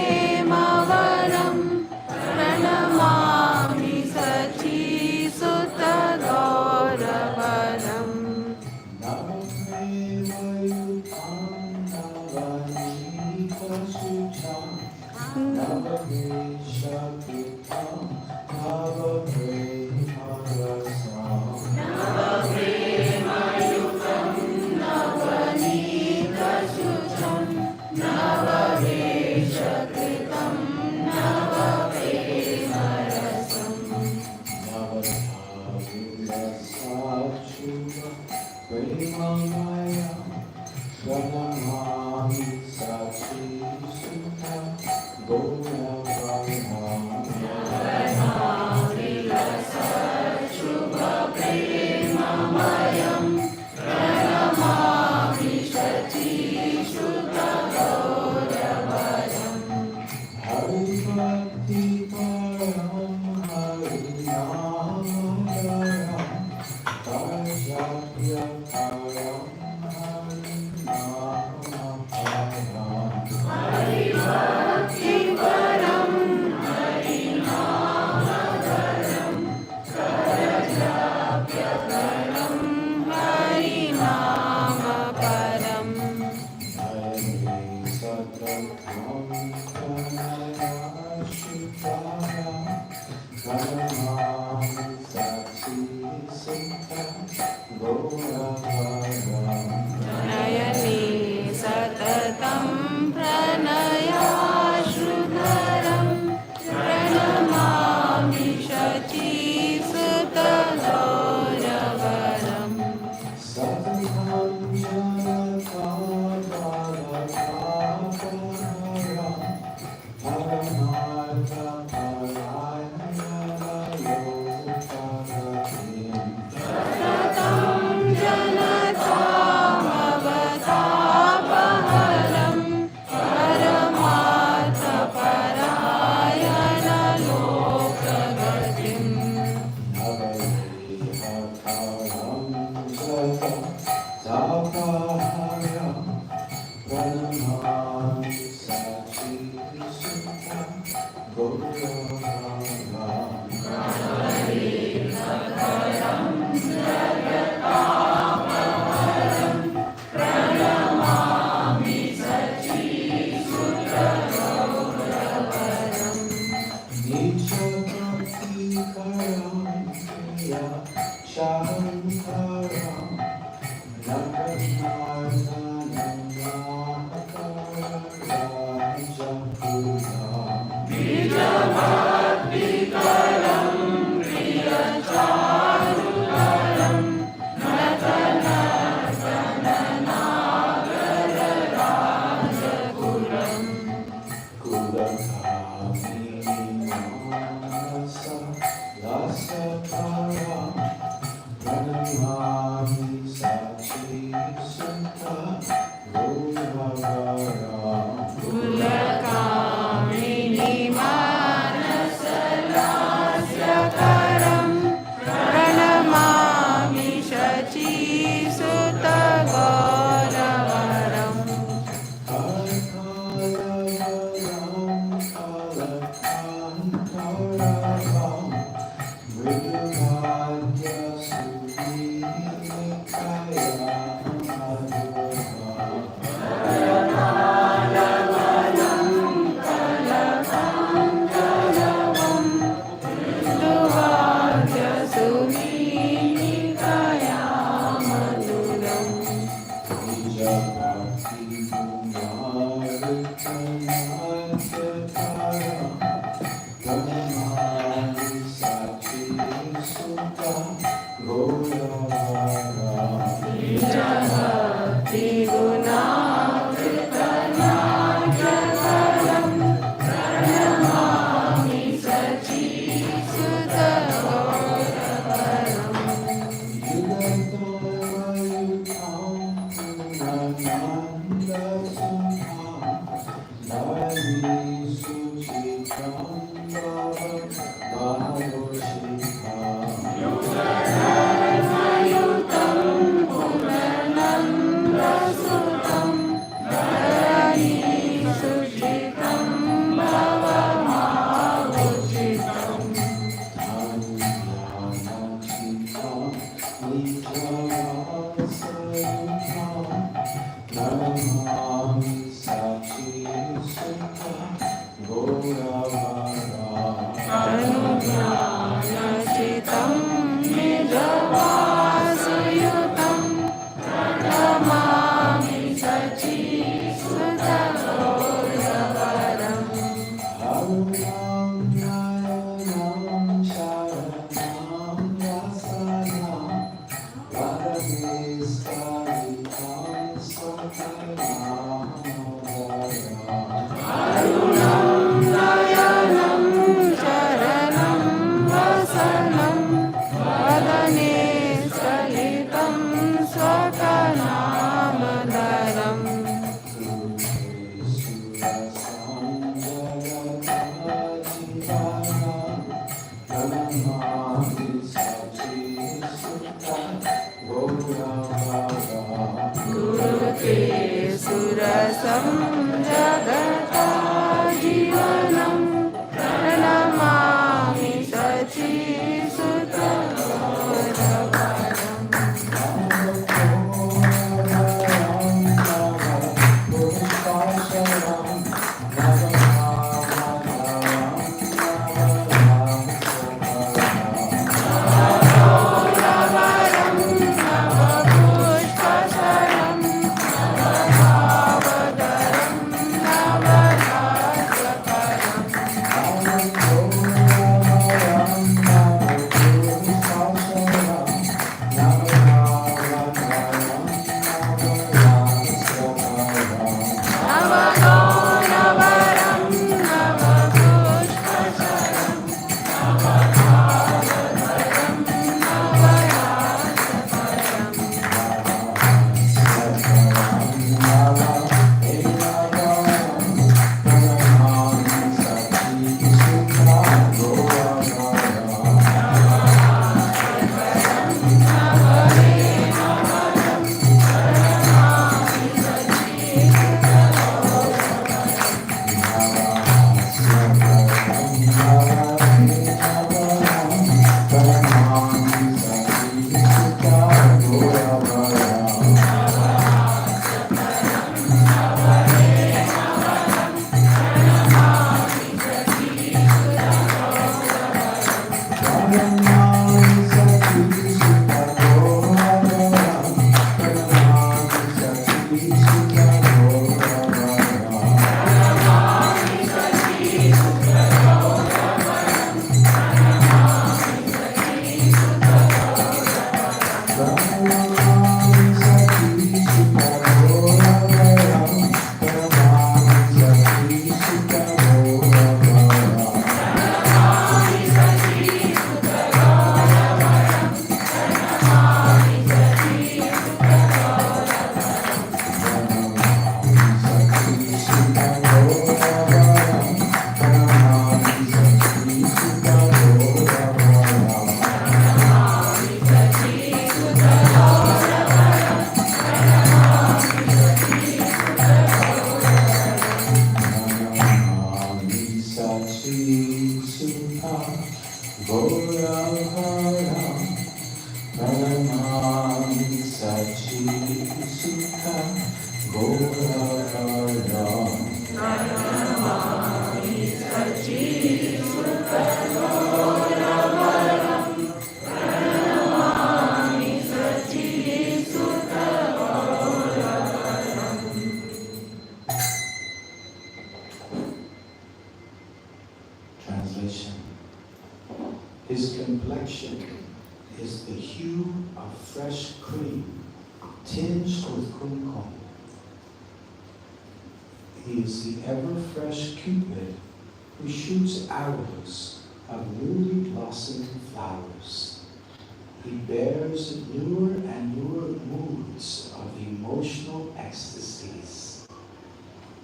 नवहेमवरं प्रणमामि सचीसुतगौरवरम् Sutta His complexion is the hue of fresh cream, tinged with kumkum. He is the ever-fresh Cupid who shoots arrows of newly blossoming flowers. He bears newer and newer moods of emotional ecstasies.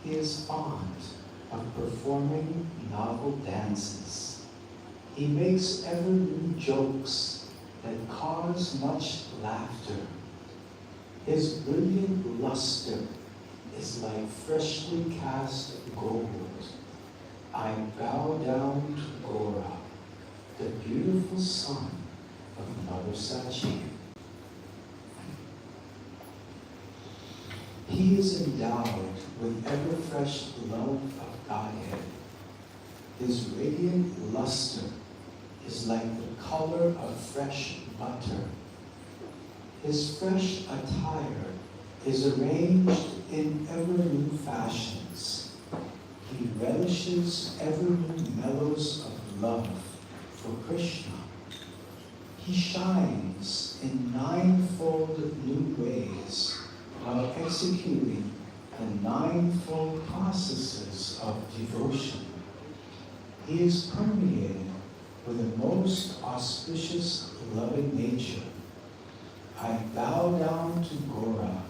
He is fond of performing novel dances. He makes ever new jokes that cause much laughter. His brilliant luster is like freshly cast gold. I bow down to Gora, the beautiful son of Mother Sachi. He is endowed with ever-fresh love of Godhead. His radiant luster is like the color of fresh butter. His fresh attire is arranged in ever-new fashions. He relishes ever-new mellows of love for Krishna. He shines in ninefold new ways while executing the ninefold processes of devotion. He is permeated with a most auspicious loving nature. I bow down to Gora,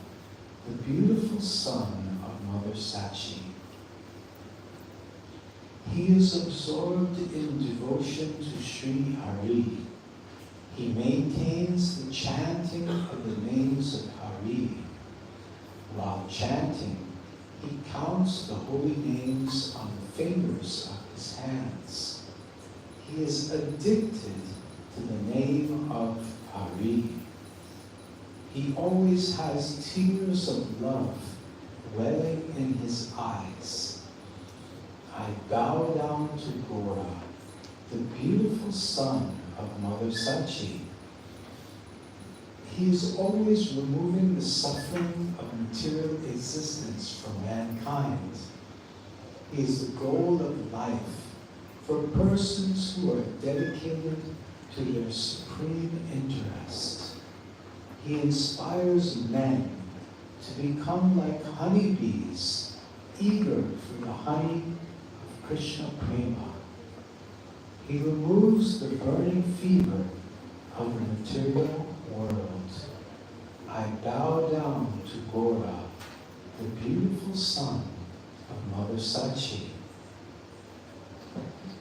the beautiful son of Mother Sachi. He is absorbed in devotion to Sri Hari. He maintains the chanting of the names of Hari. While chanting, he counts the holy names on the fingers of his hands. He is addicted to the name of Hari. He always has tears of love welling in his eyes. I bow down to Gora, the beautiful son of Mother Sachi. He is always removing the suffering of material existence from mankind. He is the goal of life for persons who are dedicated to their supreme interest. He inspires men to become like honeybees, eager for the honey of Krishna Prema. He removes the burning fever of the material world. I bow down to Gora, the beautiful son of Mother Sachi.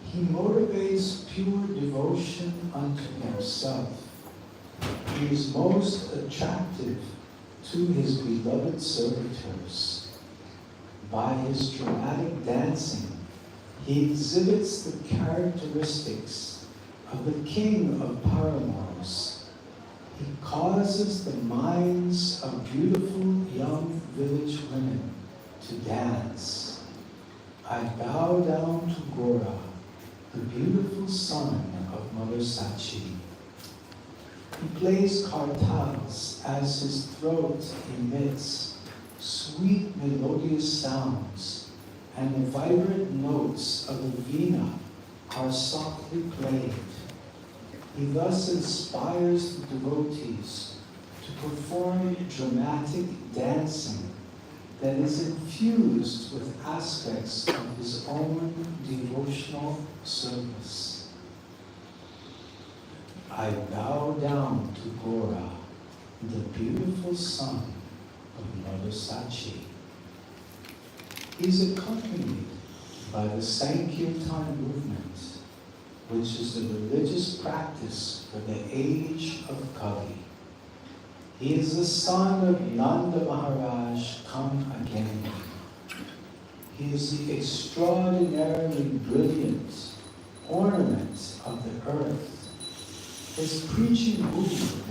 He motivates pure devotion unto himself. He is most attractive to his beloved servitors. By his dramatic dancing, he exhibits the characteristics of the king of paramours. He causes the minds of beautiful young village women to dance. I bow down to Gora, the beautiful son of Mother Sachi. He plays kartals as his throat emits sweet melodious sounds, and the vibrant notes of the veena are softly played. He thus inspires the devotees to perform dramatic dancing that is infused with aspects of his own devotional service. I bow down to Gora, the beautiful son of Mother Sachi. He's accompanied by the Sankirtan movement, which is the religious practice for the age of Kali. He is the son of Nanda Maharaj come again. He is the extraordinarily brilliant ornament of the earth. His preaching movement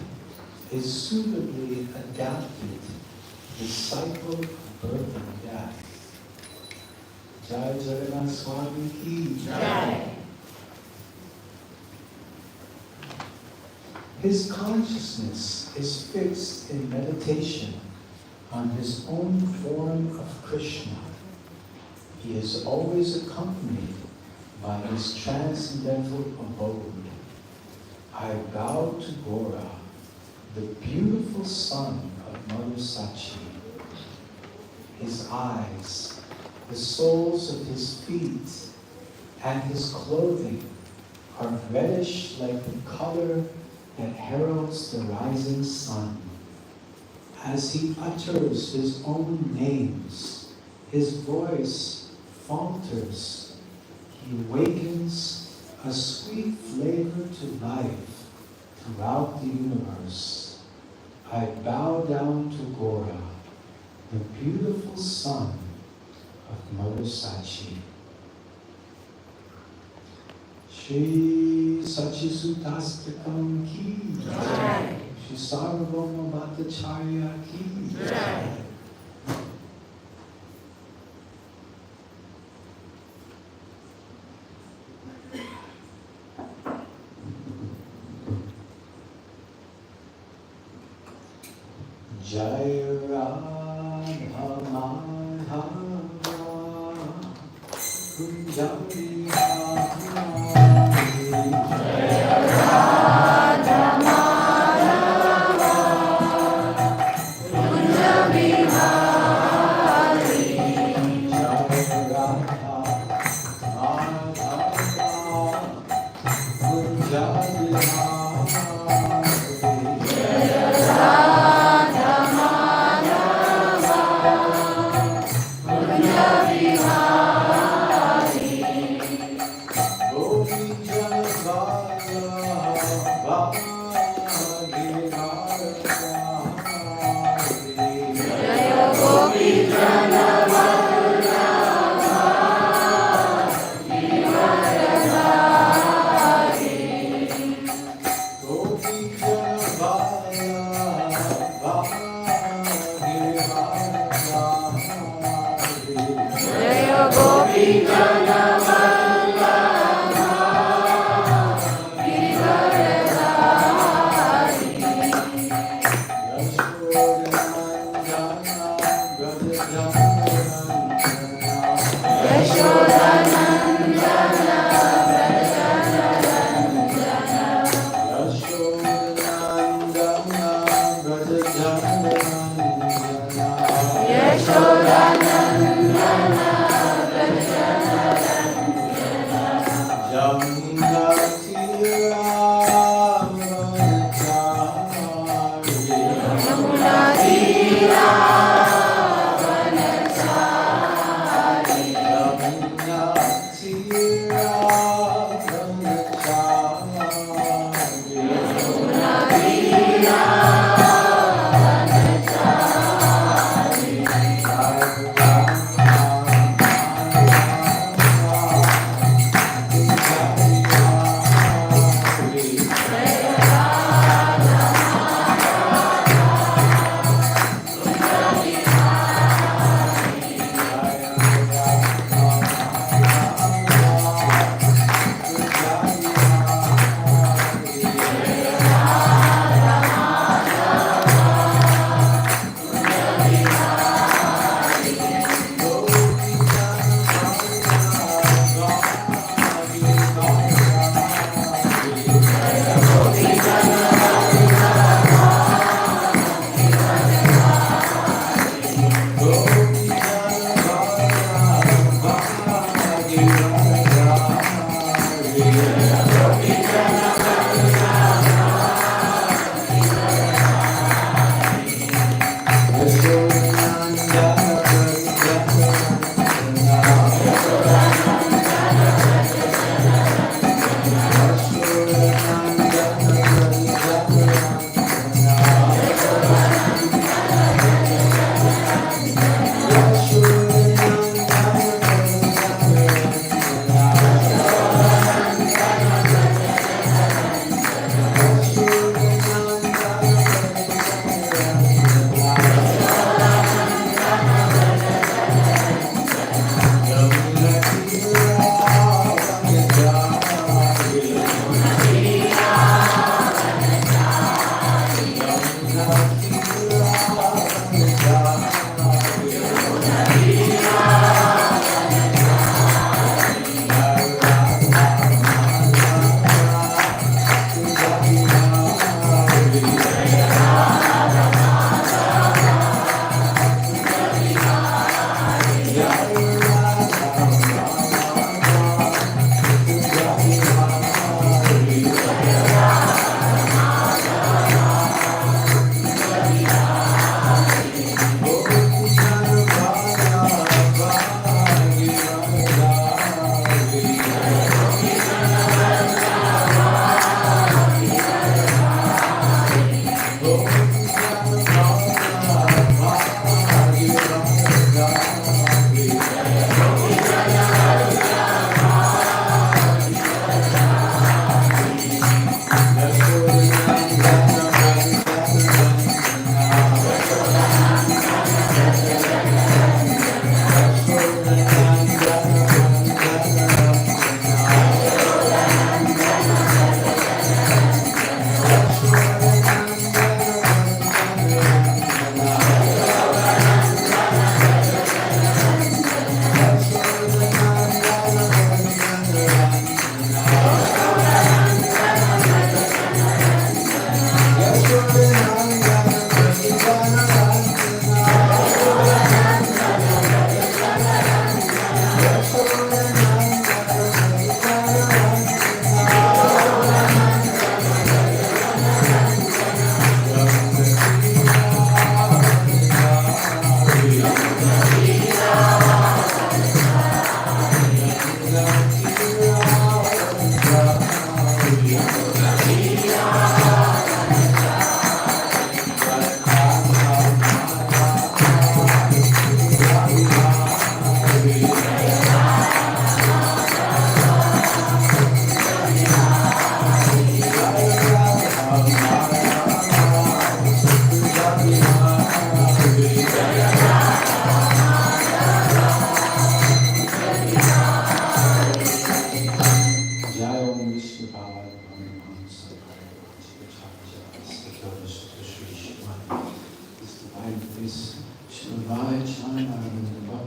is suitably adapted to the cycle of birth and death. Jai Jagannath Swami ki Jai. His consciousness is fixed in meditation on his own form of Krishna. He is always accompanied by his transcendental abode. I bow to Gora, the beautiful son of Mother Sachi. His eyes, the soles of his feet, and his clothing are reddish like the color that heralds the rising sun. As he utters his own names, his voice falters. He awakens a sweet flavor to life throughout the universe. I bow down to Gora, the beautiful son of Mother Sachi. Shri Sachisutastakam ki Jai. Shri Sarvabhauma Bhattacharya ki Jai. Jaya Radha Madhava Kunja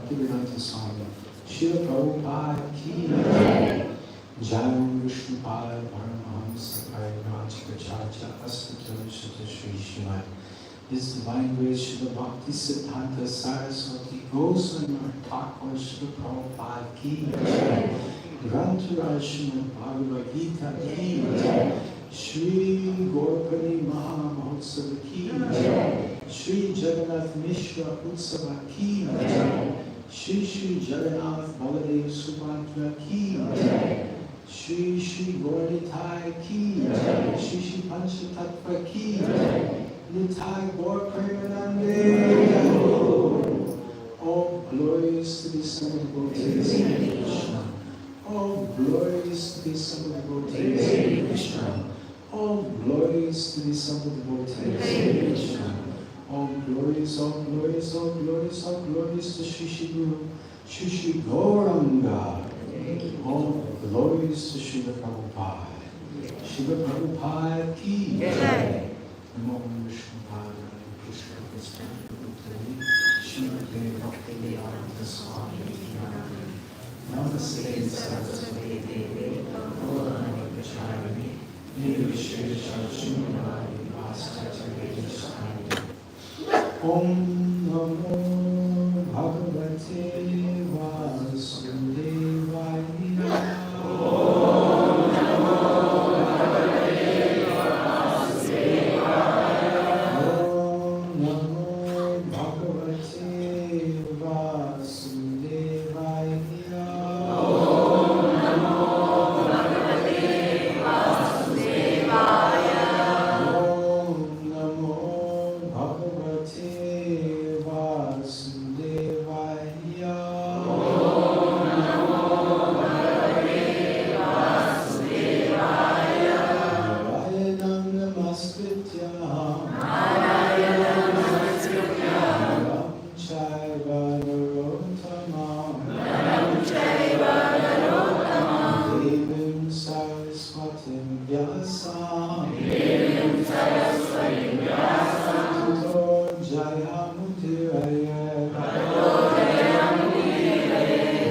Bhaktivedanta Swami Srila Prabhupada ki Jai. Jai Vishnu Pada Paramahamsa Parivajacharya Astato Shata Shri Srimad His Divine Grace Srila Bhakti Siddhanta Saraswati Goswami Thakur Srila Prabhupada ki Jai. Grantaraj Srimad Bhagavad Gita ki Jai. Shri Gaurapani Maha Mahotsava ki Jai. Shri Jagannath Mishra Utsava ki Jai. Shri Shri Jagannath Baladev Subhadra ki Jai. Shri Shri Gauranitai ki Jai. Shri Shri Panchatattva ki Jai. Nitai Gaur Premanande. All glories to the Son of devotees of Krishna. All glories to the Son of devotees of Krishna. All glories to the Son of devotees of Krishna. All glories, all glories, all glories, all glories to Shri Shri Guru, Shri Shri Gauranga. All glories to Srila Prabhupada. Srila Prabhupada ki Jai. Namo Vishnu Pada Krishna Krishna Prabhupada. Srimate Bhaktivedanta Swami Namaste Saraswati Devi Gauravacharani Nirvishesha Srimati Vasacharyani Swami. Om Namo Bhagavate Vasudevaya. Om Namo Bhagavate Vasudevaya. Om Namo Bhagavate Vasudevaya. Om Namo Bhagavate Vasudevaya. Om Namo Bhagavate Vasudevaya. Om Namo Bhagavate Vasudevaya. Narayanam Namaskritya Narayanam Naram Chaiva Narottamam Devim Saraswatim Vyasam Tato Jayamutiraya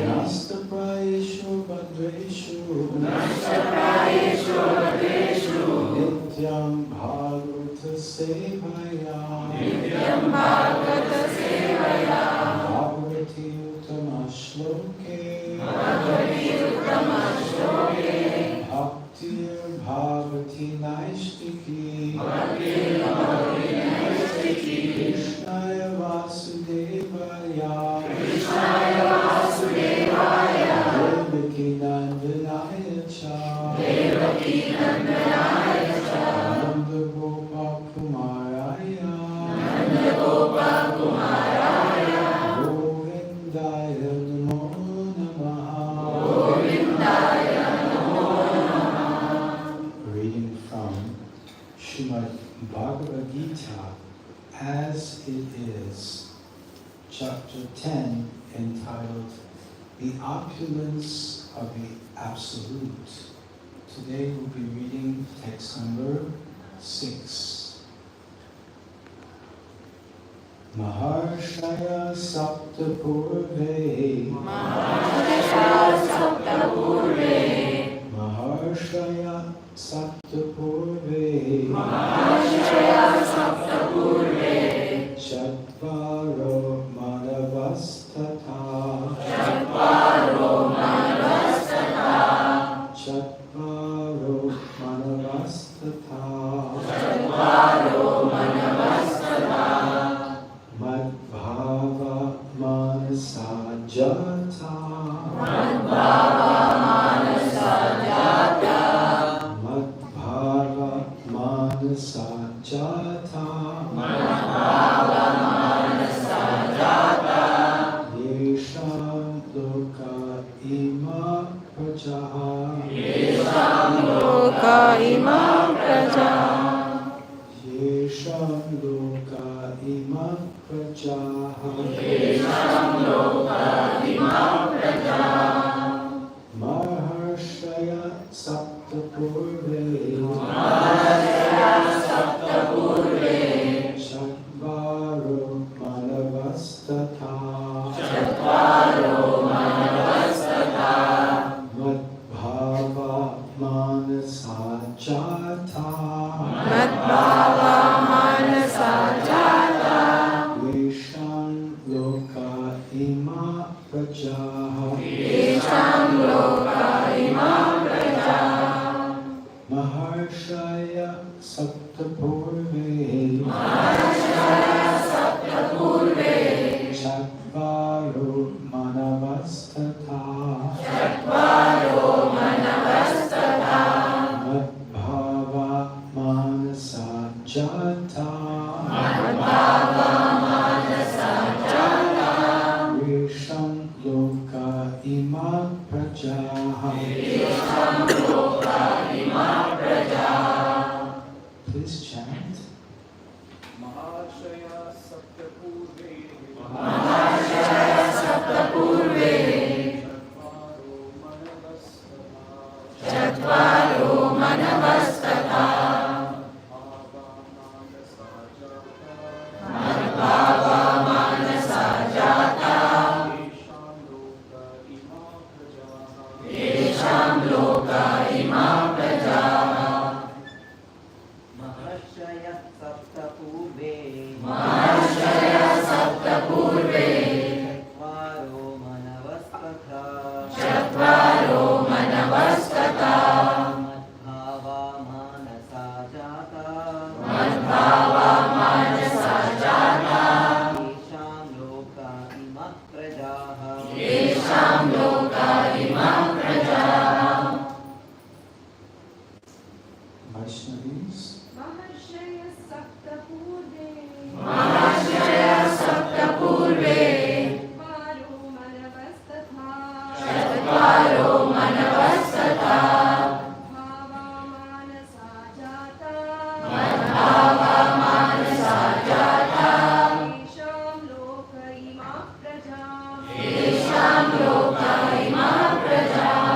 Nastaprayeshu Bhadreshu Nityam Bhagavata Sevaya Bhagavati Uttama Shloke Bhaktir Bhagavati Naistiki Krishnaya Vasudevaya Devaki Nandanaya Cha Nanda Gopa Kumaraya Govindaya Namo Namaha. Reading from Srimad Bhagavad Gita as it is, chapter 10, entitled The Opulence of the Absolute. Today we'll be reading text number 6. Maharshaya Saptapurve Maharshaya Saptapurve Chatvaro Manavastata Chatvaro Manavastata Madhava Manasa Jata Madhava Manasa Jata Yesham Loka Ima Prajaha Yesham Loka Ima Prajaha Marha prajaha. Yesham loka imam prajaha. Maharshaya saptapurve. Maharshaya saptapurve. Chatvaro manavastata. Chatvaro manavastata. Madbhava manasa jata. Madhava manasa jata. Risham loka ima prajaha. Yesham loka imam prajaha. Please chant. Maharshaya saptapurve. Maharshaya saptapurve. Chatvaro manavastata. Chatvaro manavastata. Madhava manasa jata. Yesham loka imam prajaha. Maharshaya saptapurve. Maharshaya saptapurve. Chatvaro manavastata. Chatvaro manavastata. Madhava manasa jata. Madhava manasa jata. Yesham loka imah prajaha. Yesham loka imam prajaha. Vaishnavis. Maharshaya saptapurve. Maharshaya saptapurve. Chatvaro manavastata. Chatvaro manavastata. Bhava manasa jata. Madhava manasa jata. Yesham loka imah prajaha. Yesham loka imam prajaha.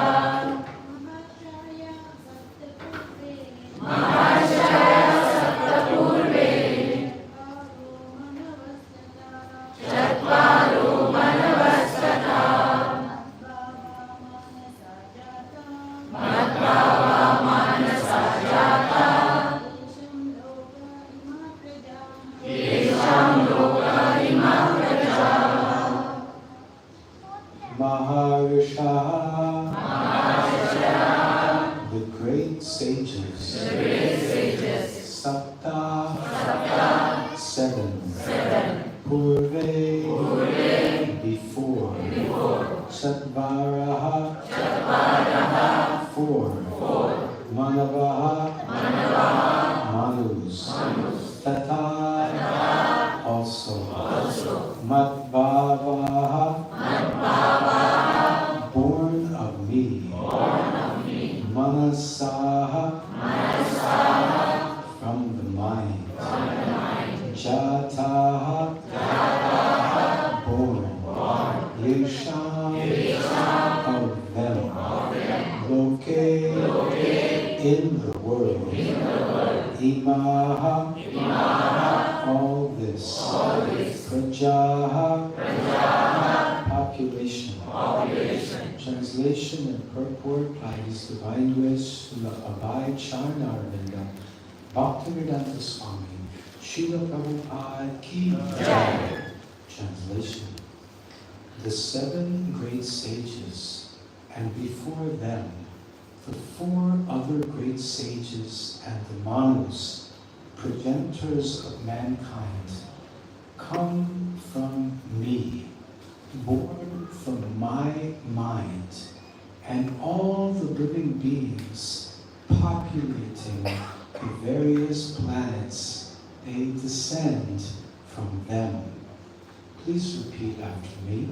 Maharshaya saptapurve. Maharshaya saptapurve. Chatvaro manavastata. Chatvaro manavastata. Bhava manasa jata. Madhava manasa jata. Yesham loka imah prajaha. Yesham loka imam prajaha. Maharsha. Maharshaya. The great sages. The great sages. Sapta. Sapta. Seven. Seven. Purve. Purve. Before. Before. Chatvaraha. Chatvaraha. Four. Four. Manavaha. Manavaha. Manus. Manus. Tata. Tata. Also. Also. Madhavaha. Madhava. Born of me. Born of me. Manasaha. Manasaha. From the mind. From the mind. Jataha. Jataha. Born. Born. Yesham. Yesham. Of them. Of them. Loke. Loke. In the world. In the world. Imaha. Imaha. All this. All this. Prajaha. Prajaha. Population. Population. Translation and purport by His Divine Grace Srila Abhay Charnarvinda Bhaktivedanta Swami Srila Prabhupada Ki Jai. Translation. The seven great sages, and before them the four other great sages and the Manus, progenitors of mankind, come from me, born from my mind, and all the living beings populating the various planets, they descend from them. Please repeat after me.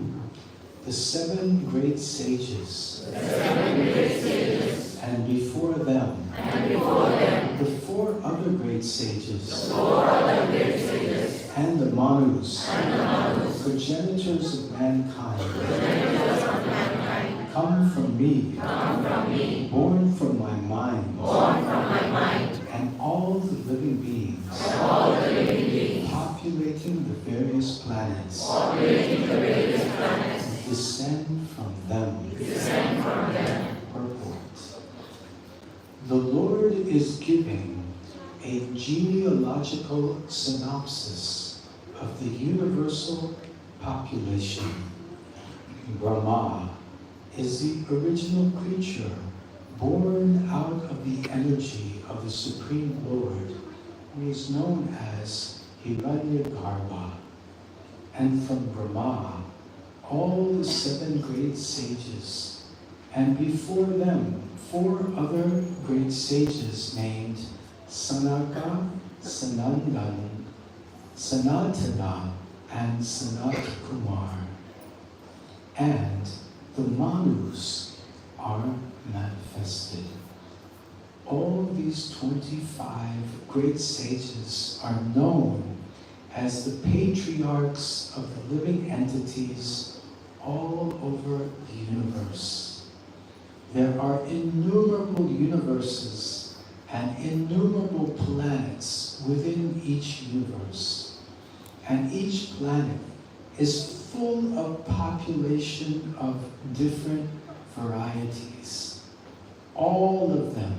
The seven great sages, The seven great sages. and before them, And before them. the four other great The sages, four other great sages. and the Manus, And the Manus. progenitors of mankind, Progenitors of mankind. come from me, Come from me. born from my mind, Born from my mind. and all the living beings And all the living beings. populating the various planets Populating the various planets. descend from them. Descend from them. Purport. The Lord is giving a genealogical synopsis of the universal population. Brahma is the original creature born out of the energy of the Supreme Lord, who is known as Hiranyagarbha. And from Brahma, all the 7 great sages, and before them 4 other great sages named Sanaka, Sanandan, Sanatana, and Sanat Kumar. And the Manus are manifested. All these 25 great sages are known as the patriarchs of the living entities all over the universe. There are innumerable universes and innumerable planets within each universe. And each planet is full of population of different varieties. All of them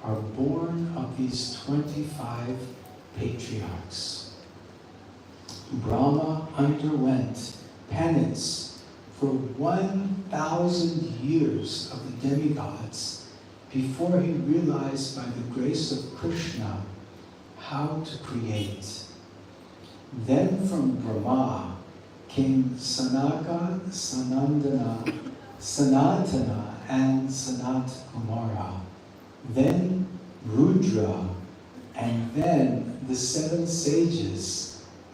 are born of these 25 patriarchs. Brahma underwent penance for 1,000 years of the demigods before he realized by the grace of Krishna how to create. Then from Brahma came Sanaka, Sanandana, Sanatana, and Sanat Kumara. Then Rudra, and then the 7 sages.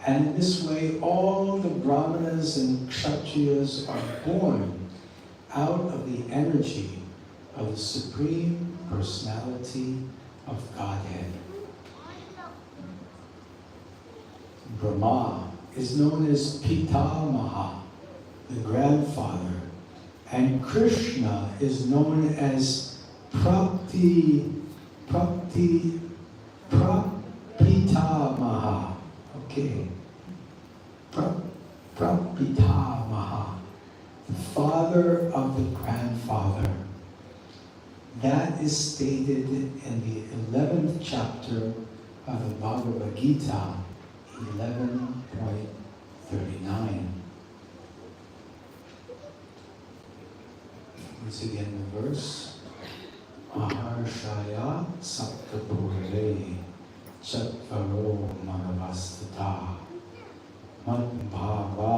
And in this way, all the Brahmanas and Kshatriyas are born out of the energy of the Supreme Personality of Godhead. Brahma is known as Pitamaha, the grandfather, and Krishna is known as Prapitamaha. Okay. Prapitamaha, the father of the grandfather. That is stated in the 11th chapter of the Bhagavad Gita, 11.39. Once again the verse. Maharshaya Saptapurve Chatvaro Manavastata Madbhava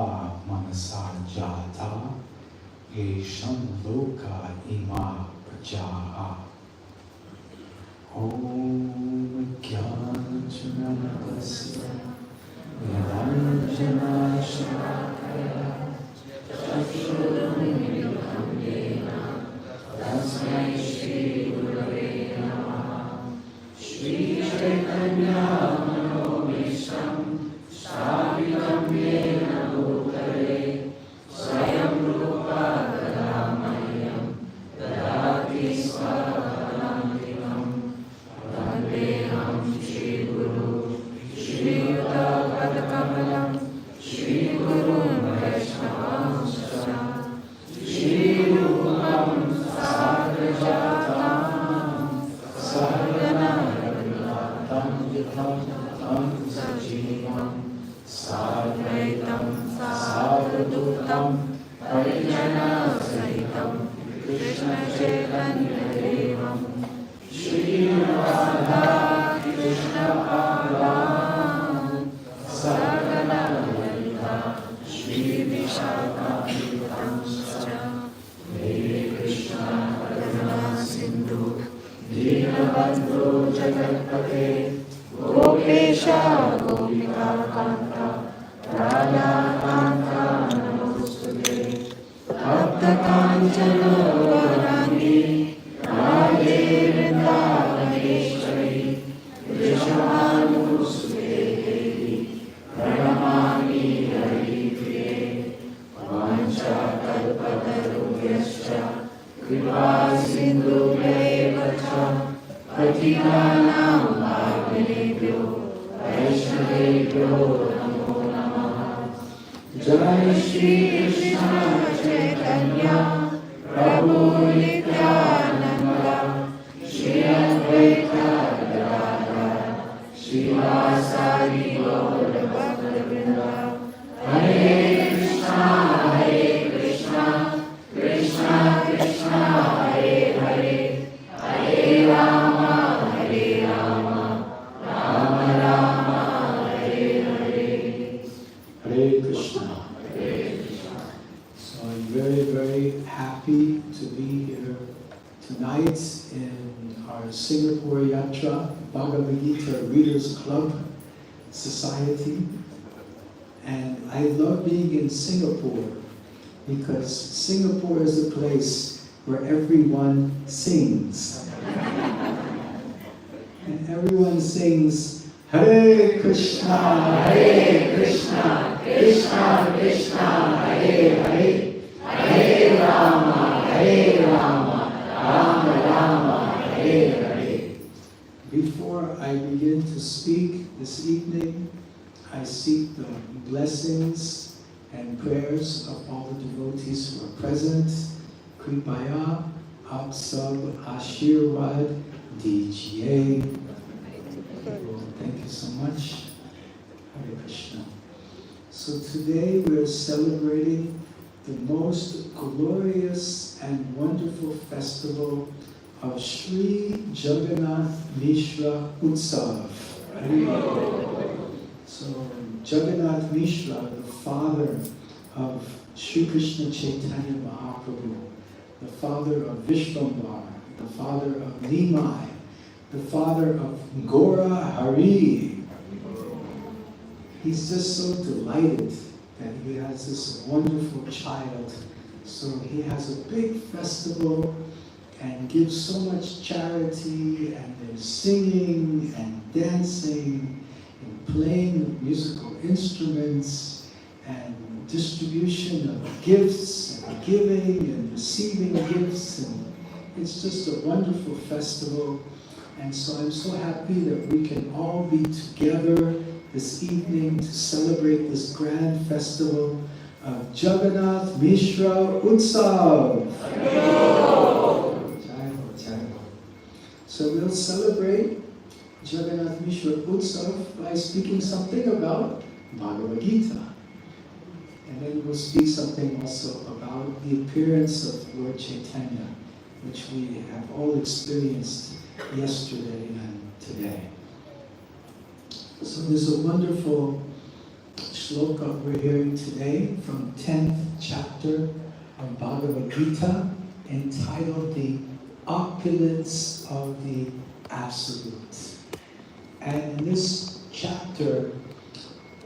Manasa Jata Yesham Loka Ima Prajaha. Om Jnana Tasya Niranjana Shalakaya Chakshurumilitam Yena Tasmai Shri Gurave Namaha. Shri Chaitanya Manobhishtam Shravitam Yena Bhutale Swayam Rupa Tadamayam Dadati Svapadantikam Vandeham Shri Guru Shri Yuta Padakamalam Shri Guru Vaishnavamscha Shri Rupam Sagrajatam Sargana Tam Vitam Sajivam Sadvaitam Savadutam Parijana Sahitam Krishna Chaitanya Devam Shri Radha Krishna Bhagavan Sargana Lalita Shri Vishaka Vitamscha Hare Krishna Karuna Sindhu Dinabandhu Jagatpate Gopesha Gopika Kanta Radha Kanta Namastude Bhakta Kanchana Varani Radhe Vrindavaneshwari Vrishabhanusude Devi Pranamami Haripriye Vancha Kalpatarubhyascha Kripa Sindhubheva Cha Patitanam Bhavanebhyo Vaishnavebhyo Namo Namaha. Jai Shri Krishna Chaitanya Prabhu Nityananda Shri Advaita Gadadhara Shri Vasari Gaura Bhakta Vrinda. Hare Krishna Hare Krishna very, very happy to be here tonight in our Singapore Yatra Bhagavad Gita Readers Club Society. And I love being in Singapore because Singapore is a place where everyone sings. And everyone sings Hare Krishna, Krishna Krishna, Hare Hare, Hare Rama, Rama Rama, Hare Hare. Before I begin to speak this evening, I seek the blessings and prayers of all the devotees who are present. Kripaya, Aap Sab Ashirwad Dijiye. Thank you so much. Hare Krishna. So today we're celebrating the most glorious and wonderful festival of Sri Jagannath Mishra Utsav. So Jagannath Mishra, the father of Sri Krishna Chaitanya Mahaprabhu, the father of Vishvambar, the father of Nimai, the father of Gora Hari. He's just so delighted that he has this wonderful child. So he has a big festival and gives so much charity, and there's singing and dancing and playing musical instruments and distribution of gifts and giving and receiving gifts, and it's just a wonderful festival. And so I'm so happy that we can all be together this evening to celebrate this grand festival of Jagannath Mishra Utsav. So we'll celebrate Jagannath Mishra Utsav by speaking something about Bhagavad Gita. And then we'll speak something also about the appearance of Lord Chaitanya, which we have all experienced yesterday and today. So there's a wonderful shloka we're hearing today from 10th chapter of Bhagavad Gita, entitled The Opulence of the Absolute. And in this chapter,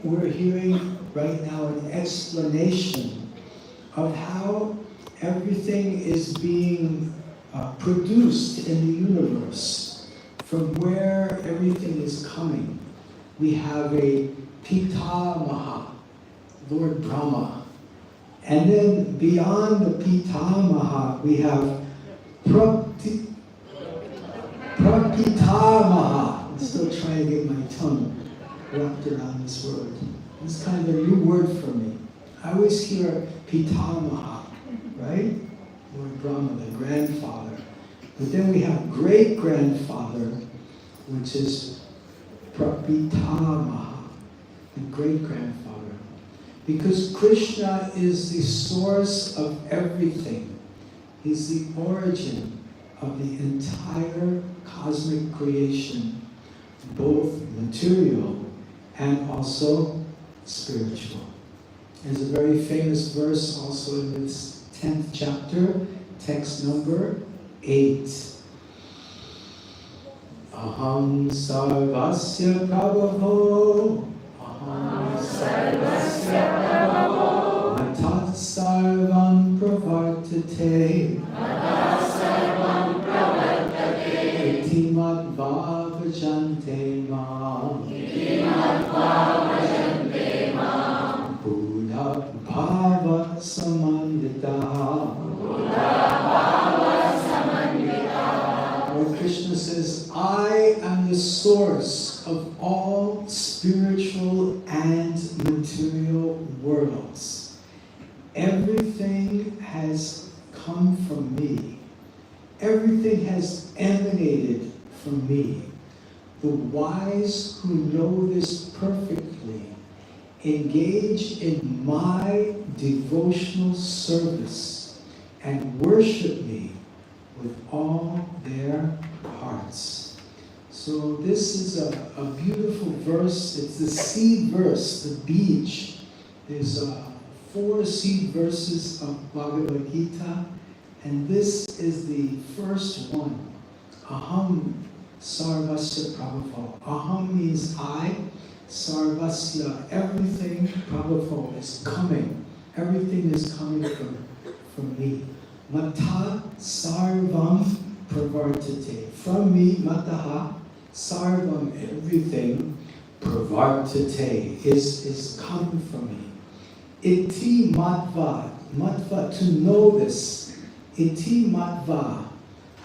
we're hearing right now an explanation of how everything is being produced in the universe, from where everything is coming. We have a Pitamaha, Lord Brahma. And then beyond the Pitamaha, we have Prapitamaha. I'm still trying to get my tongue wrapped around this word. It's kind of a new word for me. I always hear Pitamaha, right? Lord Brahma, the grandfather. But then we have great-grandfather, which is Prapitamaha, the great-grandfather. Because Krishna is the source of everything. He's the origin of the entire cosmic creation, both material and also spiritual. There's a very famous verse also in this 10th chapter, text number 8. Aham sarvasya prabhavo, aham sarvasya prabhavo, matat sarvam pravartate, matat sarvam pravartate, itimat vavajante mam, itimat vavajante mam, buddha bhava samandita, Lord Krishna says, I am the source of all spiritual and material worlds. Everything has come from me. Everything has emanated from me. The wise who know this perfectly engage in my devotional service and worship me with all their hearts. So this is a beautiful verse. It's the seed verse, the beach. There's 4 seed verses of Bhagavad Gita, and this is the first one. Aham sarvasya prabhavo. Aham means I, sarvasya, everything, prabhavo is coming. Everything is coming from me. Mata sarvam pravartate. From me, mataha, sarvam, everything, pravartate, is coming from me. Iti matva, matva, to know this. Iti matva,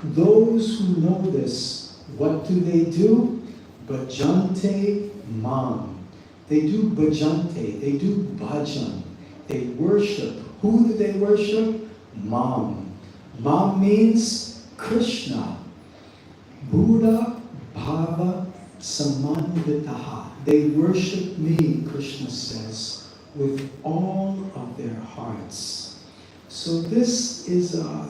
those who know this, what do? Bhajante mam. They do bhajante, they do bhajan. They worship. Who do they worship? Mam. Mam means Krishna. Buddha Bhava Samanditaha. They worship me, Krishna says, with all of their hearts. So this is a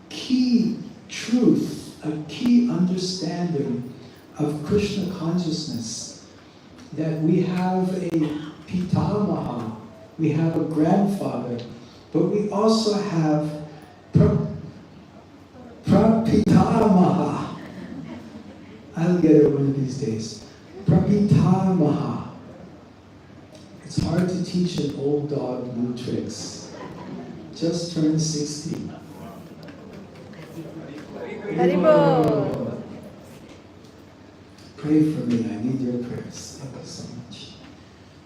key truth, a key understanding of Krishna consciousness, that we have a pitamaha, we have a grandfather, but we also have prapitamaha. I'll get it one of these days. Prapitamaha. It's hard to teach an old dog new tricks. Just turned 60. Haribol. Pray for me, I need your prayers. Thank you so much.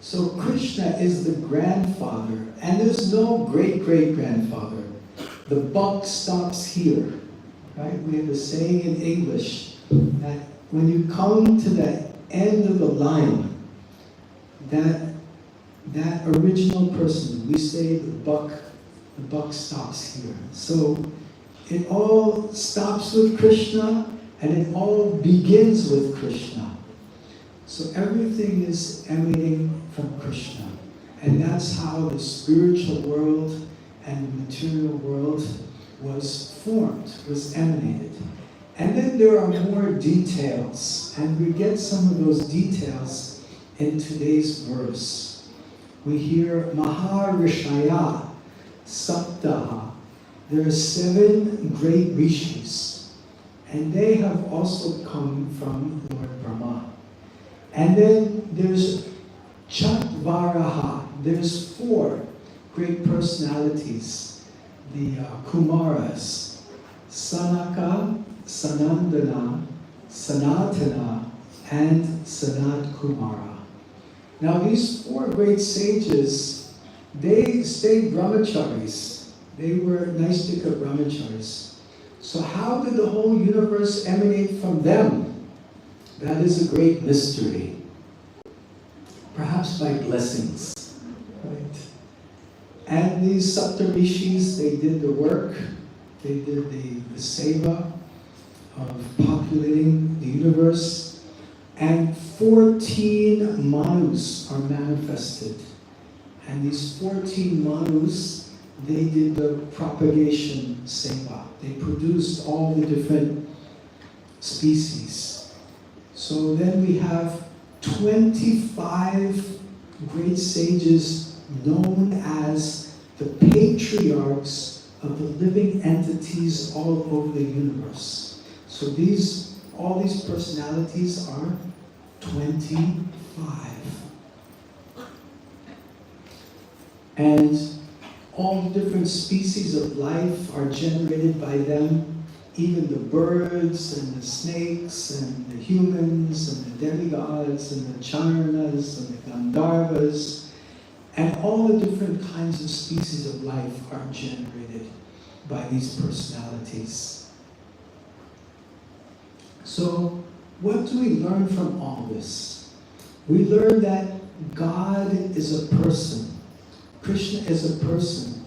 So Krishna is the grandfather, and there's no great-great-grandfather. The buck stops here, right? We have a saying in English that when you come to the end of the line, that original person, we say the buck stops here. So it all stops with Krishna, and it all begins with Krishna. So everything is emanating from Krishna. And that's how the spiritual world and the material world was formed, was emanated. And then there are more details, and we get some of those details in today's verse. We hear Maharishaya Saptaha. There are 7 great rishis, and they have also come from Lord Brahma. And then there's Chatvaraha. There's 4 great personalities, the Kumaras, Sanaka, Sanandana, Sanatana, and Sanat Kumara. Now these 4 great sages, they stayed brahmacharis. They were Naistika brahmacharis. So how did the whole universe emanate from them? That is a great mystery. Perhaps by blessings, right? And these Saptarishis, they did the work. They did the seva of populating the universe. And 14 manus are manifested. And these 14 manus, they did the propagation seva. They produced all the different species. So then we have 25 great sages known as the patriarchs of the living entities all over the universe. So all these personalities are 25. And all different species of life are generated by them. Even the birds and the snakes and the humans and the demigods and the charnas and the gandharvas and all the different kinds of species of life are generated by these personalities. So what do we learn from all this? We learn that God is a person. Krishna is a person.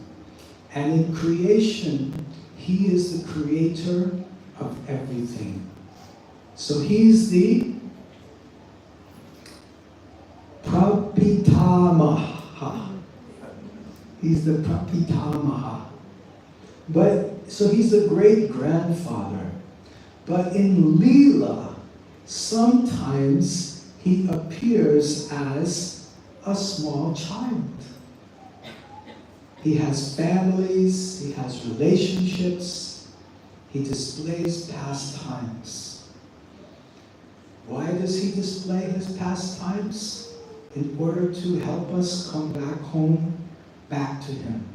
And in creation, He is the creator of everything. So He's the Prapitamaha. He's the Prapitamaha. So He's the great grandfather. But in Leela, sometimes He appears as a small child. He has families, he has relationships, he displays pastimes. Why does he display his pastimes? In order to help us come back home, back to him.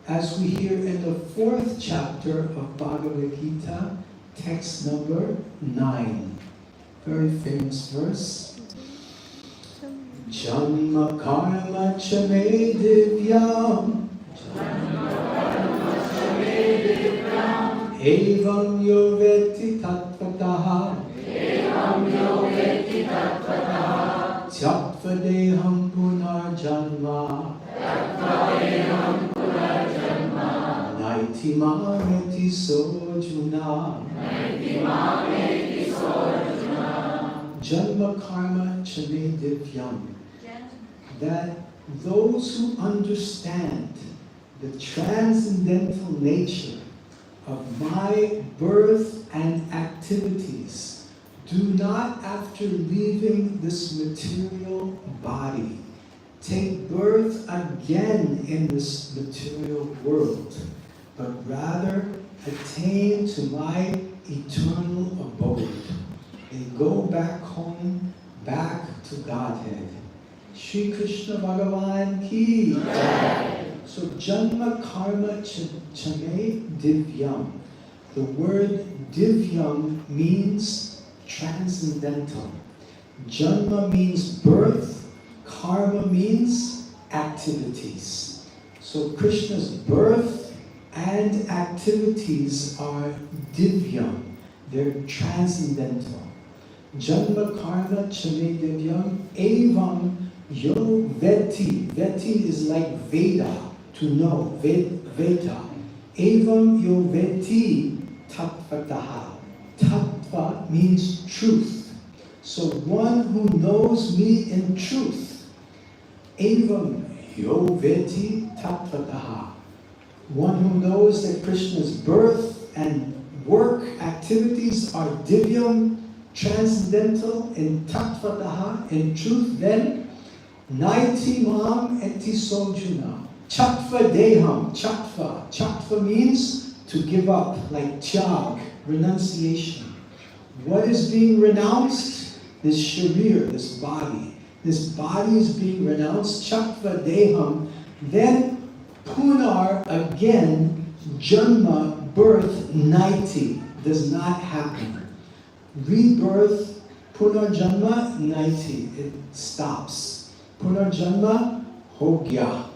As we hear in the 4th chapter of Bhagavad Gita, text number 9, very famous verse. Janma karma cha me divyam evam yo veti tattvataha tyatva deham punar janma naiti mameti sojuna janma karma cha me divyam. That those who understand the transcendental nature of my birth and activities do not, after leaving this material body, take birth again in this material world, but rather attain to my eternal abode. They go back home, back to Godhead. Shri Krishna Bhagavan ki jai. So Janma Karma Chame Divyam. The word Divyam means transcendental. Janma means birth. Karma means activities. So Krishna's birth and activities are Divyam. They're transcendental. Janma Karma Chame Divyam Evam Yo Veti. Veti is like Veda, to know, Veda. Evam Yo Veti Tattvataha. Tattva means truth. So one who knows me in truth. Evam Yo Veti Tattvataha. One who knows that Krishna's birth and work activities are divyam, transcendental, in tattvataha, in truth, then naiti mam eti sojuna. Chatva deham. Chatva. Chatva means to give up, like tyag, renunciation. What is being renounced? This sharir, this body. This body is being renounced. Chatva deham. Then punar, again, janma, birth, naiti, does not happen. Rebirth, punarjanma, naiti, it stops. Punarjanma, hogya,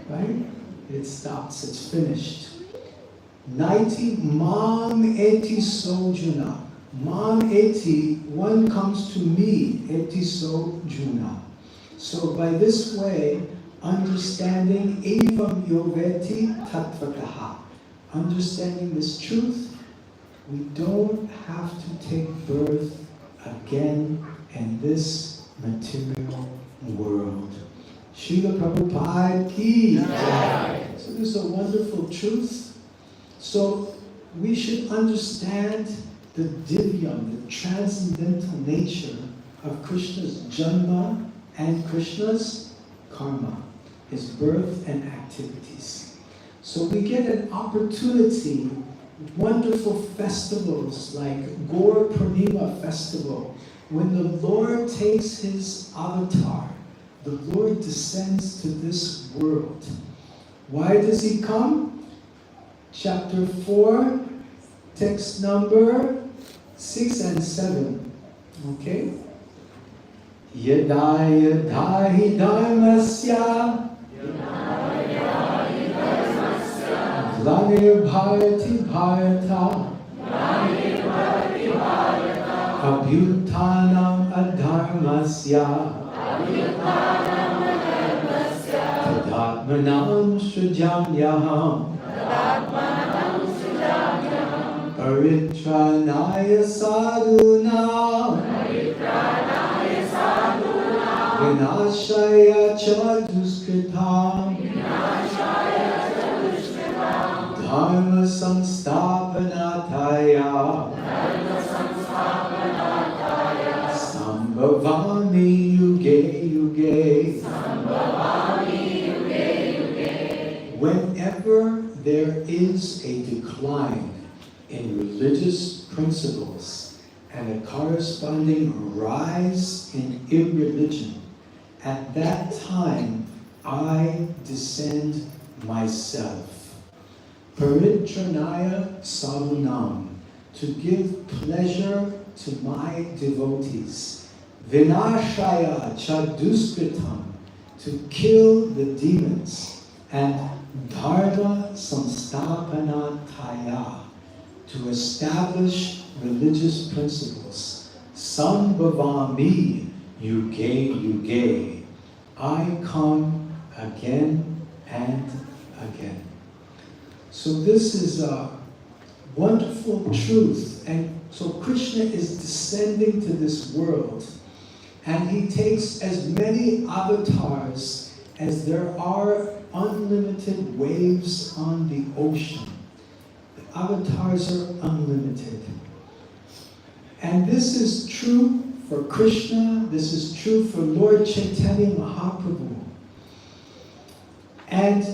right? It stops, it's finished. Naiti, mam eti sojuna. Mam eti, one comes to me, eti sojuna. So by this way, understanding evam yoveti tattvataha, understanding this truth, we don't have to take birth again in this material world. Srila Prabhupada ki jai. So this is a wonderful truth. So we should understand the divyam, the transcendental nature of Krishna's janma and Krishna's karma, his birth and activities. So we get an opportunity, wonderful festivals like Gaur Purnima festival, when the Lord takes his avatar, the Lord descends to this world. Why does he come? Chapter 4, text number 6 and 7. Okay? Yada yada hi dharmasya Glanir bharati bharata Abhyutanam adharmasya Tadatmanam srujamyaham Paritranaya sadhunam Vinashaya cha duskritam Dharma samsthapanataya Sambhavami yuge yuge there is a decline in religious principles and a corresponding rise in irreligion, at that time I descend myself. Paritranaya savunam, to give pleasure to my devotees. Vinashaya chaduskritam, to kill the demons. And dharma samstapanataya, to establish religious principles. Sambhavami yuge yuge, I come again and again. So this is a wonderful truth. And so Krishna is descending to this world, and he takes as many avatars as there are unlimited waves on the ocean. The avatars are unlimited. And this is true for Krishna, this is true for Lord Chaitanya Mahaprabhu. And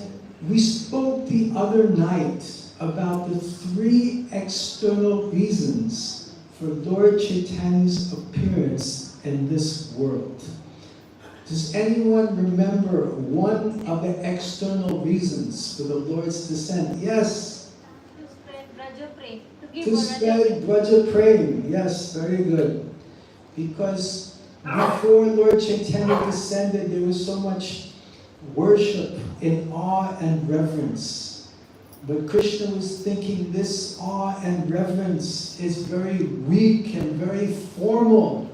we spoke the other night about the 3 external reasons for Lord Chaitanya's appearance in this world. Does anyone remember one of the external reasons for the Lord's descent? Yes. To spread Braja Prem. To spread Braja Prem. Yes, very good. Because before Lord Chaitanya descended, there was so much worship in awe and reverence. But Krishna was thinking this awe and reverence is very weak and very formal.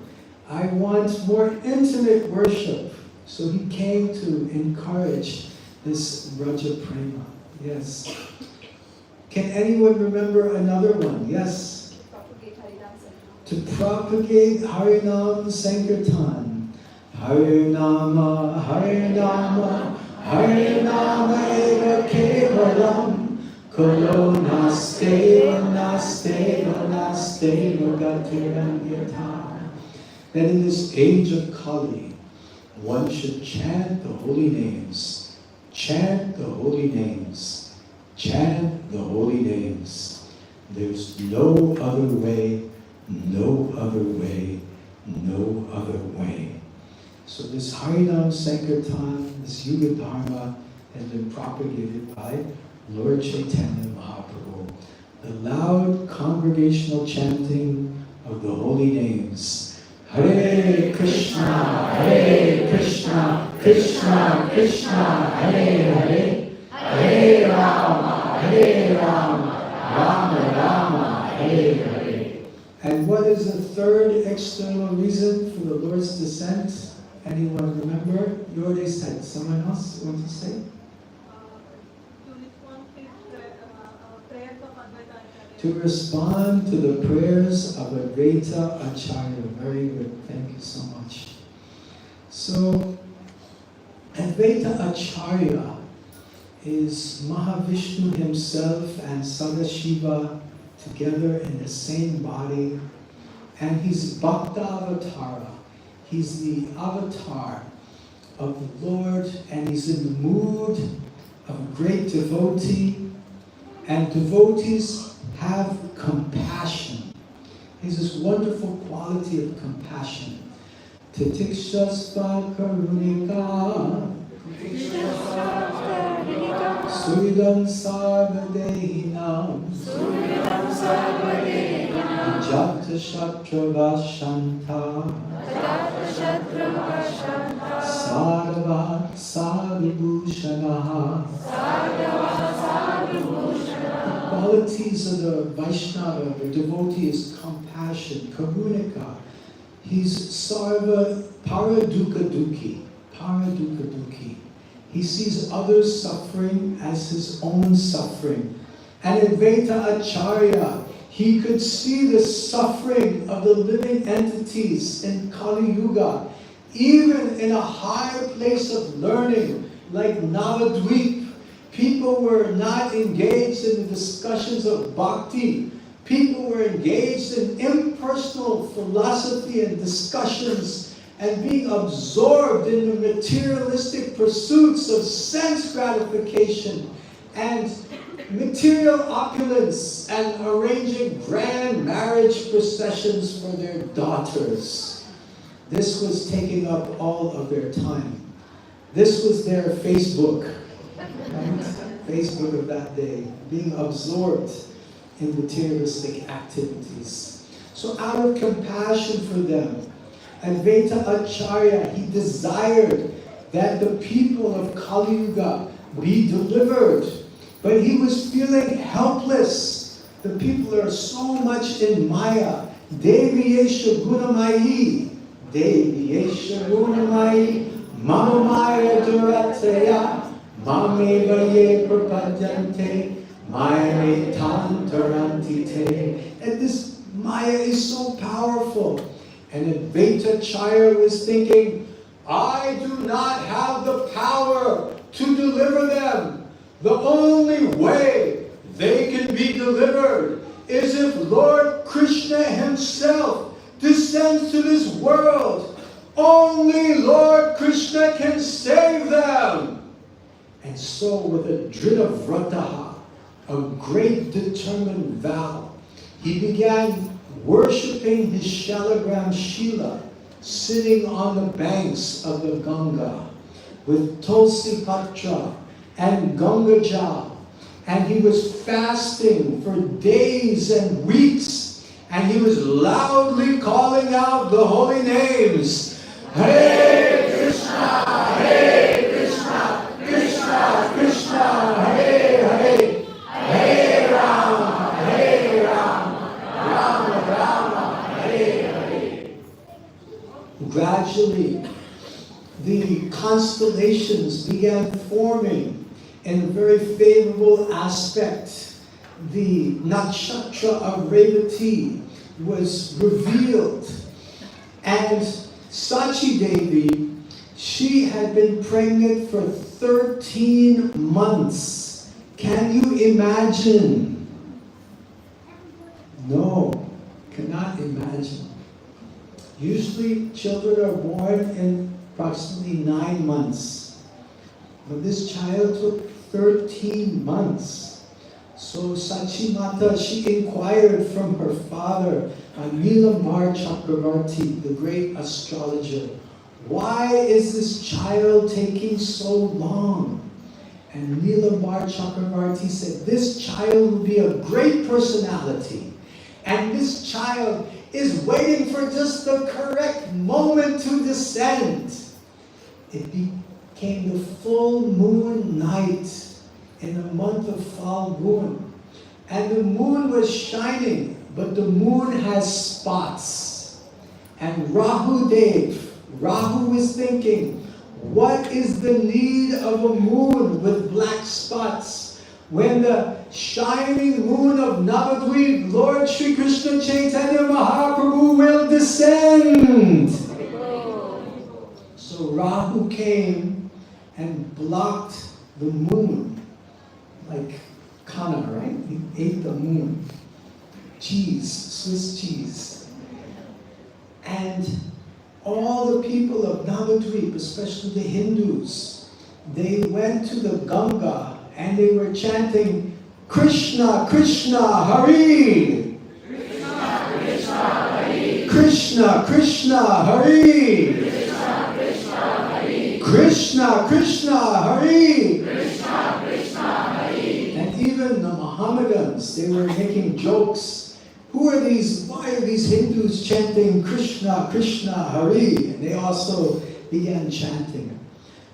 I want more intimate worship. So he came to encourage this Braja Prema. Yes. Can anyone remember another one? Yes. To propagate Harinam Sankirtan. Harinama, Harinama, Harinama eva kevalam. Kolo nasteva, nasteva, nasteva gatiram yatam. That in this age of Kali, one should chant the holy names. Chant the holy names. Chant the holy names. There's no other way, no other way, no other way. So this Harinam Sankirtan, this Yuga Dharma, has been propagated by Lord Chaitanya Mahaprabhu. The loud congregational chanting of the holy names. Hare Krishna, Krishna Krishna, Hare Hare, Hare Rama, Rama Rama, Hare Hare. And what is the third external reason for the Lord's descent? Anyone remember? You already said. Someone else want to say? To respond to the prayers of Advaita Acharya. Very good. Thank you so much. So, Advaita Acharya is Mahavishnu himself and Sadashiva together in the same body. And he's Bhakta Avatara. He's the avatar of the Lord, and he's in the mood of a great devotee. And devotees have compassion. He has this wonderful quality of compassion. Titikshasva karunika Suridam sarvadehinam Jata shatrava shanta Sadhava sadhubhushanaha. The qualities of the Vaishnava, the devotee, is compassion, karunika. He's sarva paraduka dukhi. Paraduka dukhi. He sees others suffering as his own suffering. And Advaita Acharya, he could see the suffering of the living entities in Kali Yuga, even in a higher place of learning like Navadvip. People were not engaged in the discussions of bhakti. People were engaged in impersonal philosophy and discussions and being absorbed in the materialistic pursuits of sense gratification. And material opulence and arranging grand marriage processions for their daughters. This was taking up all of their time. This was their Facebook, right? Facebook of that day, being absorbed in materialistic activities. So out of compassion for them, Advaita Acharya, he desired that the people of Kali Yuga be delivered. But he was feeling helpless. The people are so much in Maya. Devi Yesha Gunamayi. Devi Yesha Gunamayi. Mama Maya Durataya. Mameva Ye Prapadyante. Maya Me Tantarantite. And this Maya is so powerful. And Advaita Acharya was thinking, I do not have the power to deliver them. The only way they can be delivered is if Lord Krishna himself descends to this world. Only Lord Krishna can save them. And so with a drita vrataha, a great determined vow, he began worshipping his shalagram Shila, sitting on the banks of the Ganga with Tulsi Patra and Ganga Jal. And he was fasting for days and weeks. And he was loudly calling out the holy names. Hare Krishna, Hare Krishna, Krishna Krishna, Hare Hare, Hare Rama, Hare Rama, Rama Rama, Hare Hare. Gradually, the constellations began forming in a very favorable aspect. The nakshatra of Revati was revealed. And Sachi Devi, she had been pregnant for 13 months. Can you imagine? No, cannot imagine. Usually children are born in approximately 9 months. But this child took 13 months. So Sachi Mata, she inquired from her father, Nilambar Chakravarti, the great astrologer, why is this child taking so long? And Nilambar Chakravarti said, this child will be a great personality. And this child is waiting for just the correct moment to descend. It became the full moon night in the month of Falgun. And the moon was shining, but the moon has spots. And Rahu was thinking, what is the need of a moon with black spots? When the shining moon of Navadvip, Lord Shri Krishna Chaitanya Mahaprabhu will descend. So Rahu came and blocked the moon, like Kana, right? He ate the moon. Cheese, Swiss cheese. And all the people of Navadvip, especially the Hindus, they went to the Ganga and they were chanting, Krishna, Krishna, Hari! Krishna, Krishna, Hari! Krishna, Krishna, Hari! Krishna, Krishna, Hari! Krishna, Krishna, Hari! Krishna, Krishna, Hari! And even the Mohammedans, they were making jokes. Who are these? Why are these Hindus chanting Krishna, Krishna, Hari? And they also began chanting.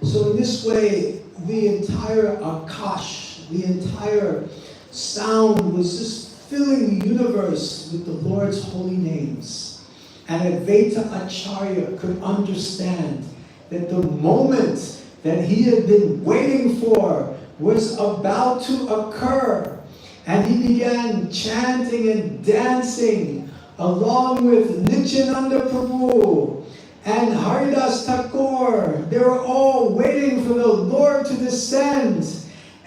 So in this way, the entire Akash, the entire sound was just filling the universe with the Lord's holy names. And Advaita Acharya could understand that the moment that he had been waiting for was about to occur. And he began chanting and dancing along with Nityananda Prabhu and Haridas Thakur. They were all waiting for the Lord to descend.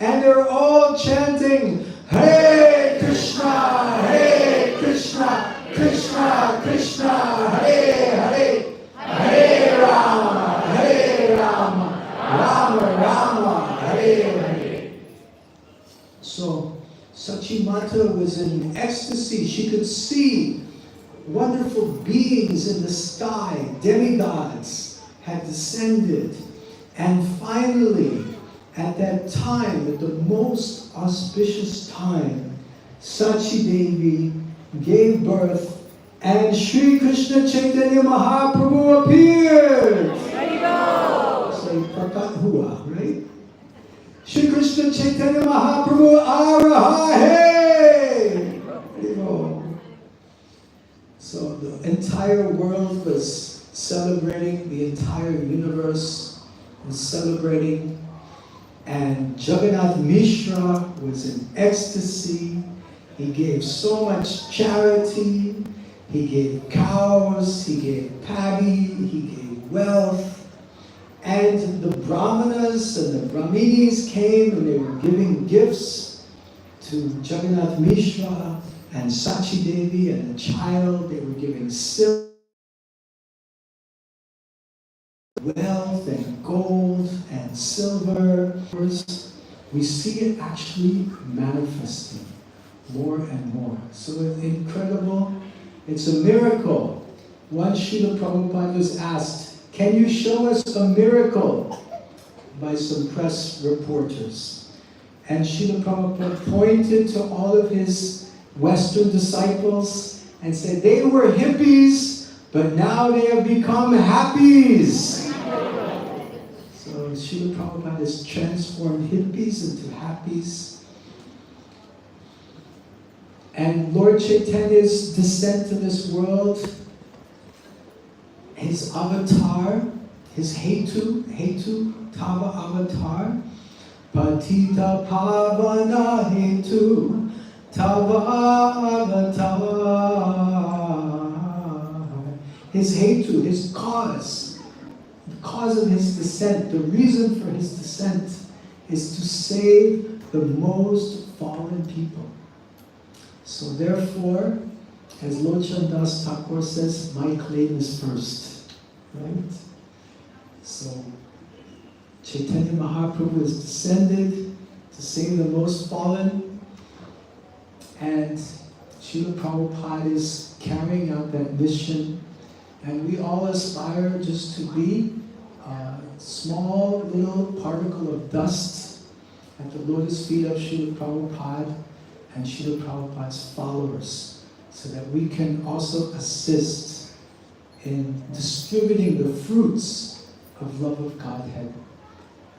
And they were all chanting, Hare Krishna, Hare Krishna, Krishna Krishna, Hare Hare, Hare Rama, Rama Rama, Hare Hare. So Sachimata was in ecstasy. She could see wonderful beings in the sky. Demigods had descended. And finally, at that time, at the most auspicious time, Sachi Devi gave birth and Sri Krishna Chaitanya Mahaprabhu appeared. So prakat hua, right? Shri Krishna Chaitanya Mahaprabhu Arahahe! So the entire world was celebrating, the entire universe was celebrating, and Jagannath Mishra was in ecstasy. He gave so much charity. He gave cows, he gave paddy, he gave wealth. And the Brahmanas and the Brahminis came and they were giving gifts to Jagannath Mishra and Sachi Devi and the child. They were giving silver, wealth and gold and silver. We see it actually manifesting more and more. So it's incredible. It's a miracle. One Srila Prabhupada was asked, can you show us a miracle? By some press reporters. And Srila Prabhupada pointed to all of his Western disciples and said, they were hippies, but now they have become happies. So Srila Prabhupada has transformed hippies into happies. And Lord Chaitanya's descent to this world, his avatar, his Hetu, Tava avatar, Patita Pavana Hetu, Tava avatar. His Hetu, his cause, the cause of his descent, the reason for his descent is to save the most fallen people. So therefore, as Lochan Das Thakur says, my claim is first, right? So Chaitanya Mahaprabhu is descended to save the most fallen, and Srila Prabhupada is carrying out that mission, and we all aspire just to be a small little particle of dust at the lotus feet of Srila Prabhupada and Srila Prabhupada's followers, so that we can also assist in distributing the fruits of love of Godhead.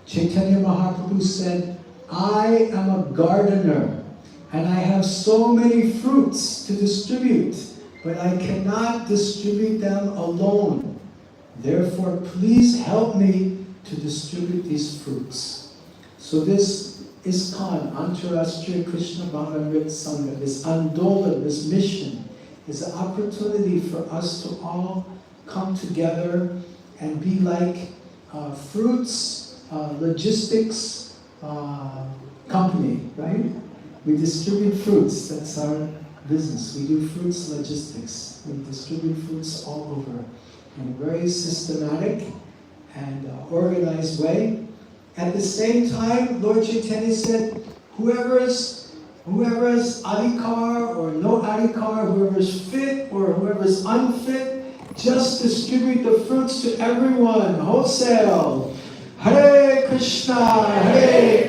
Chaitanya Mahaprabhu said, I am a gardener and I have so many fruits to distribute, but I cannot distribute them alone. Therefore, please help me to distribute these fruits. So this ISKCON, Antarashtriya Krishna Bhakti Sangha, this Andolan, this mission, is an opportunity for us to all come together and be like fruits, logistics company, right? We distribute fruits, that's our business. We do fruits logistics. We distribute fruits all over in a very systematic and organized way. At the same time, Lord Chaitanya said, whoever's adhikar or no adhikar, whoever's fit or whoever's unfit, just distribute the fruits to everyone, wholesale. Hare Krishna,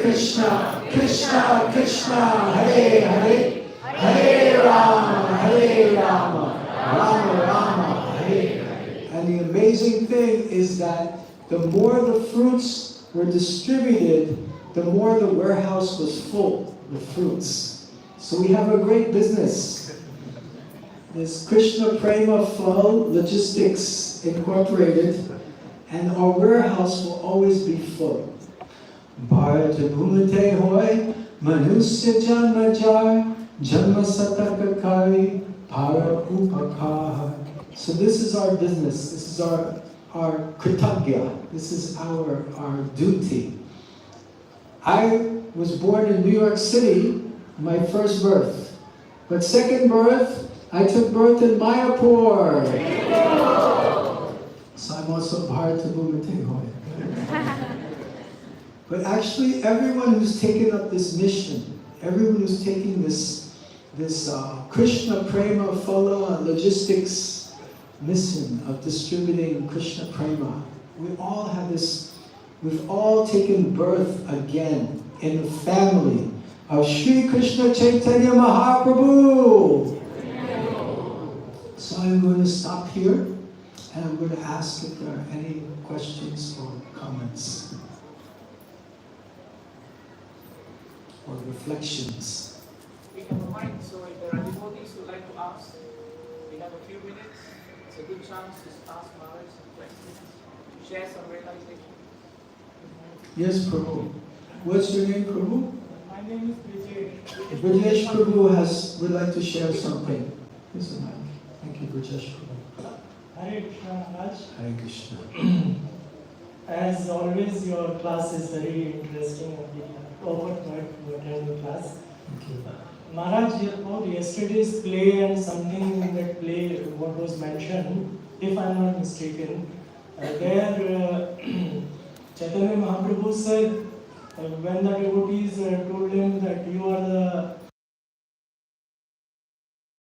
Krishna Krishna, Hare Hare, Hare Rama, Rama Rama, Hare Hare. And the amazing thing is that the more the fruits were distributed, the more the warehouse was full with fruits. So we have a great business. This Krishna Prema Flow Logistics Incorporated, and our warehouse will always be full. Bharata Bhumate Hoy, Manusya Janmajar, Janma Satakakari, Para Upakar. So this is our business. This is our kritagya. This is our duty. I was born in New York City, my first birth. But second birth, I took birth in Mayapur. So I'm also Bharata Bhumate Hoy. But actually, everyone who's taken up this mission everyone who's taking this Krishna Prema follow logistics mission of distributing Krishna Prema. We all have this, we've all taken birth again in the family of Sri Krishna Chaitanya Mahaprabhu. So I'm going to stop here and I'm going to ask if there are any questions or comments or reflections. We have a mic, so if there are devotees who like to ask, we have a few minutes. It's a good chance to ask Maharaj some questions, share some realization. Yes, Prabhu. What's your name, Prabhu? My name is Brijesh. Brajesh Prabhu would like to share something. Here's the mic. Thank you, Brajesh Prabhu. Hare Krishna, Maharaj. Hare Krishna. As always, your class is very interesting and we are overjoyed to attend the class. Thank you. Maharaj, about yesterday's play and something in that play, what was mentioned, if I am not mistaken, there Chaitanya Mahaprabhu said, when the devotees told him that you are the